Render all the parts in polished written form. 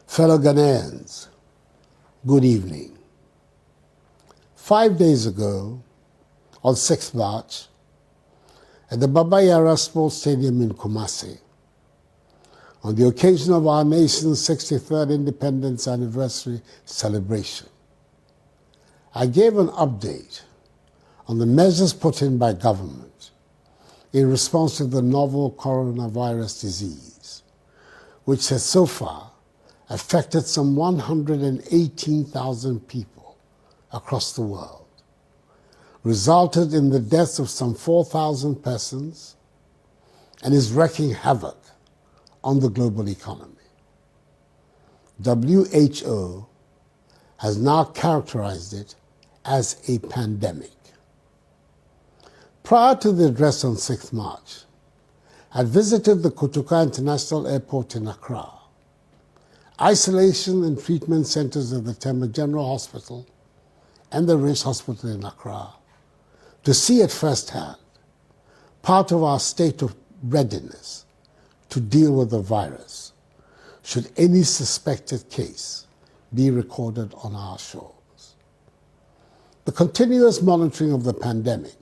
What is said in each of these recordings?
Fellow Ghanaians, good evening. 5 days ago, on 6th March, at the Baba Yara Sports Stadium in Kumasi, on the occasion of our nation's 63rd Independence Anniversary celebration, I gave an update on the measures put in by government in response to the novel coronavirus disease, which has so far affected some 118,000 people across the world, resulted in the deaths of some 4,000 persons, and is wreaking havoc on the global economy. WHO has now characterized it as a pandemic. Prior to the address on 6th March, I visited the Kotoka International Airport in Accra, isolation and treatment centers of the Tema General Hospital and the Rich Hospital in Accra, to see at first hand part of our state of readiness to deal with the virus, should any suspected case be recorded on our shores. The continuous monitoring of the pandemic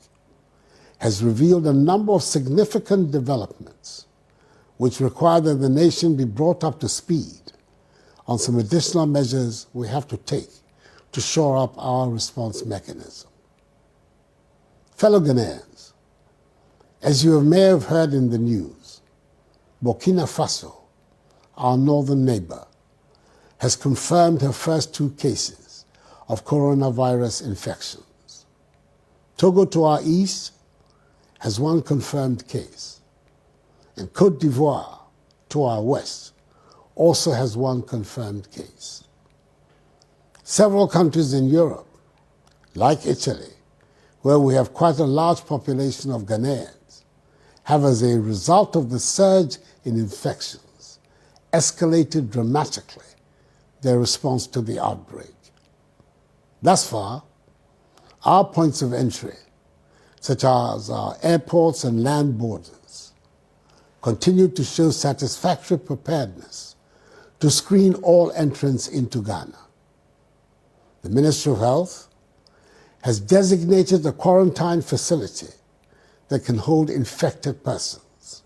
has revealed a number of significant developments which require that the nation be brought up to speed on some additional measures we have to take to shore up our response mechanism. Fellow Ghanaians, as you may have heard in the news, Burkina Faso, our northern neighbor, has confirmed her first 2 cases of coronavirus infections. Togo to our east has 1 confirmed case, and Côte d'Ivoire to our west also has 1 confirmed case. Several countries in Europe, like Italy, where we have quite a large population of Ghanaians, have, as a result of the surge in infections, escalated dramatically their response to the outbreak. Thus far, our points of entry, such as our airports and land borders, continue to show satisfactory preparedness to screen all entrants into Ghana. The Ministry of Health has designated a quarantine facility that can hold infected persons,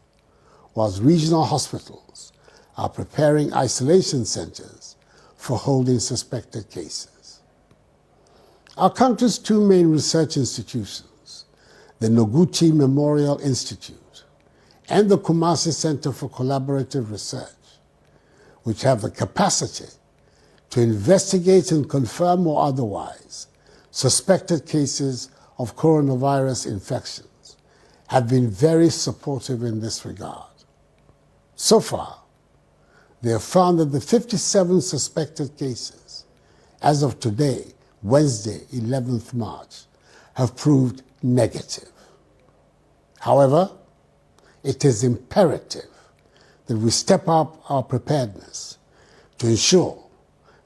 whilst regional hospitals are preparing isolation centers for holding suspected cases. Our country's 2 main research institutions, the Noguchi Memorial Institute and the Kumasi Center for Collaborative Research, which have the capacity to investigate and confirm or otherwise suspected cases of coronavirus infections, have been very supportive in this regard. So far, they have found that the 57 suspected cases, as of today, Wednesday, 11th March, have proved negative. However, it is imperative that we step up our preparedness to ensure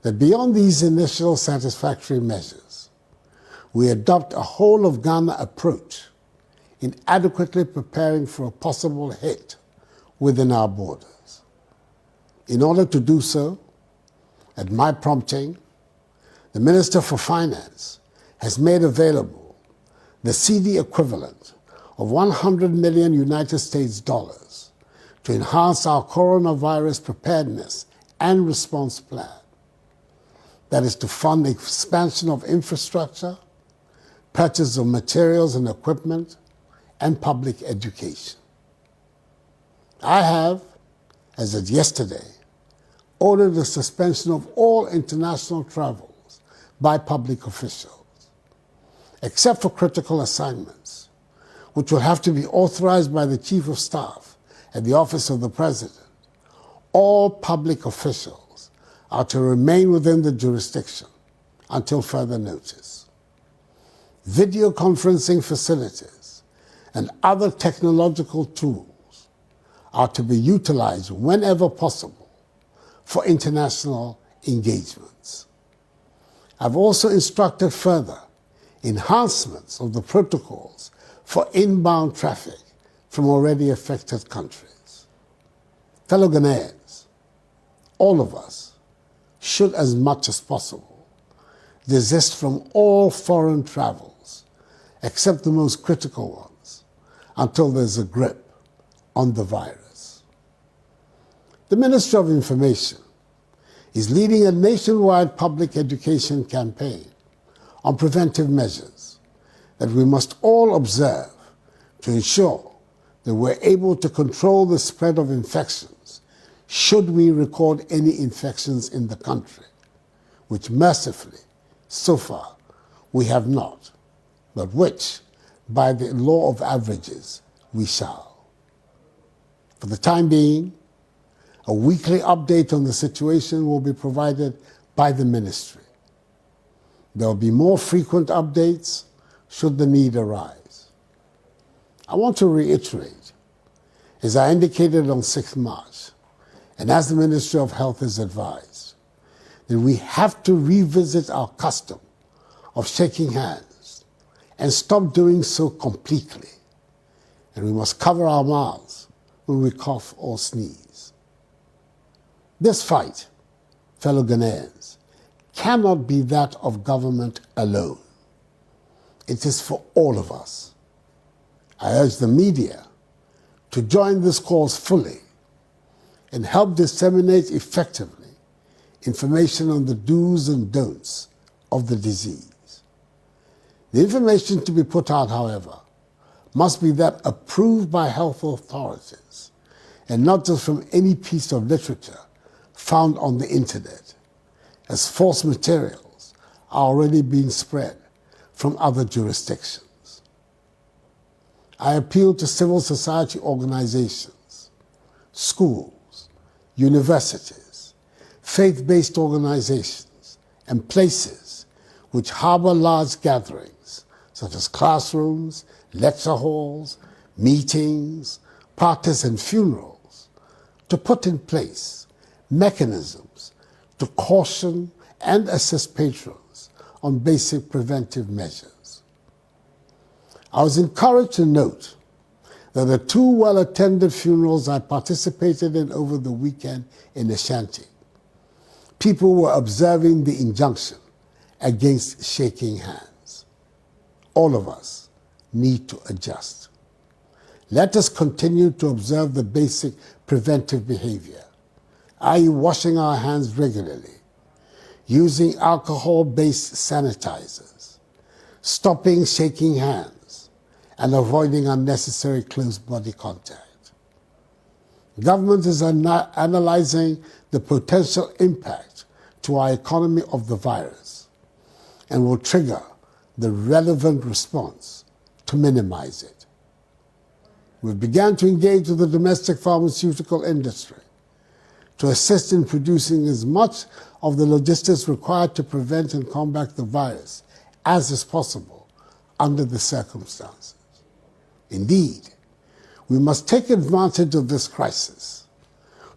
that beyond these initial satisfactory measures, we adopt a whole-of-Ghana approach in adequately preparing for a possible hit within our borders. In order to do so, at my prompting, the Minister for Finance has made available the CD equivalent of 100 million United States dollars to enhance our coronavirus preparedness and response plan. That is to fund the expansion of infrastructure, purchase of materials and equipment, and public education. I have, as of yesterday, ordered the suspension of all international travels by public officials, except for critical assignments, which will have to be authorized by the Chief of Staff at the Office of the President. All public officials are to remain within the jurisdiction until further notice. Video conferencing facilities and other technological tools are to be utilized whenever possible for international engagements. I've also instructed further enhancements of the protocols for inbound traffic from already affected countries. Fellow Ghanaians, all of us should, as much as possible, desist from all foreign travels, except the most critical ones, until there's a grip on the virus. The Ministry of Information is leading a nationwide public education campaign on preventive measures that we must all observe to ensure that we're able to control the spread of infections should we record any infections in the country, which mercifully, so far, we have not, but which, by the law of averages, we shall. For the time being, a weekly update on the situation will be provided by the ministry. There will be more frequent updates should the need arise. I want to reiterate, as I indicated on 6th March, and as the Ministry of Health has advised, that we have to revisit our custom of shaking hands and stop doing so completely. And we must cover our mouths when we cough or sneeze. This fight, fellow Ghanaians, cannot be that of government alone. It is for all of us. I urge the media to join this cause fully and help disseminate effectively information on the do's and don'ts of the disease. The information to be put out, however, must be that approved by health authorities and not just from any piece of literature found on the internet, as false materials are already being spread from other jurisdictions. I appeal to civil society organizations, schools, universities, faith-based organizations, and places which harbor large gatherings, such as classrooms, lecture halls, meetings, parties, and funerals, to put in place mechanisms to caution and assist patrons on basic preventive measures. I was encouraged to note that the 2 well-attended funerals I participated in over the weekend in Ashanti, people were observing the injunction against shaking hands. All of us need to adjust. Let us continue to observe the basic preventive behavior, i.e. washing our hands regularly, using alcohol-based sanitizers, stopping shaking hands, and avoiding unnecessary close body contact. Government is analyzing the potential impact to our economy of the virus and will trigger the relevant response to minimize it. We've begun to engage with the domestic pharmaceutical industry to assist in producing as much of the logistics required to prevent and combat the virus as is possible under the circumstances. Indeed, we must take advantage of this crisis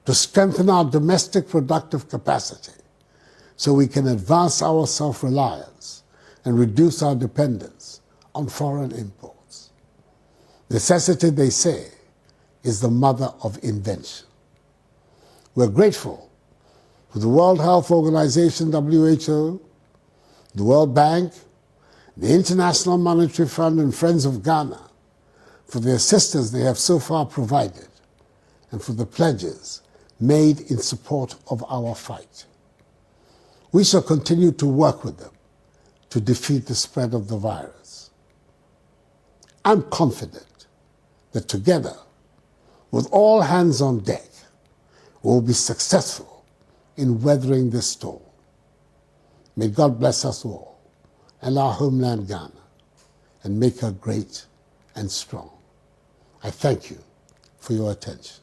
to strengthen our domestic productive capacity so we can advance our self-reliance and reduce our dependence on foreign imports. Necessity, they say, is the mother of invention. We're grateful to the World Health Organization, WHO, the World Bank, the International Monetary Fund, and Friends of Ghana for the assistance they have so far provided and for the pledges made in support of our fight. We shall continue to work with them to defeat the spread of the virus. I'm confident that together, with all hands on deck, we'll be successful in weathering this storm. May God bless us all and our homeland Ghana and make her great and strong. I thank you for your attention.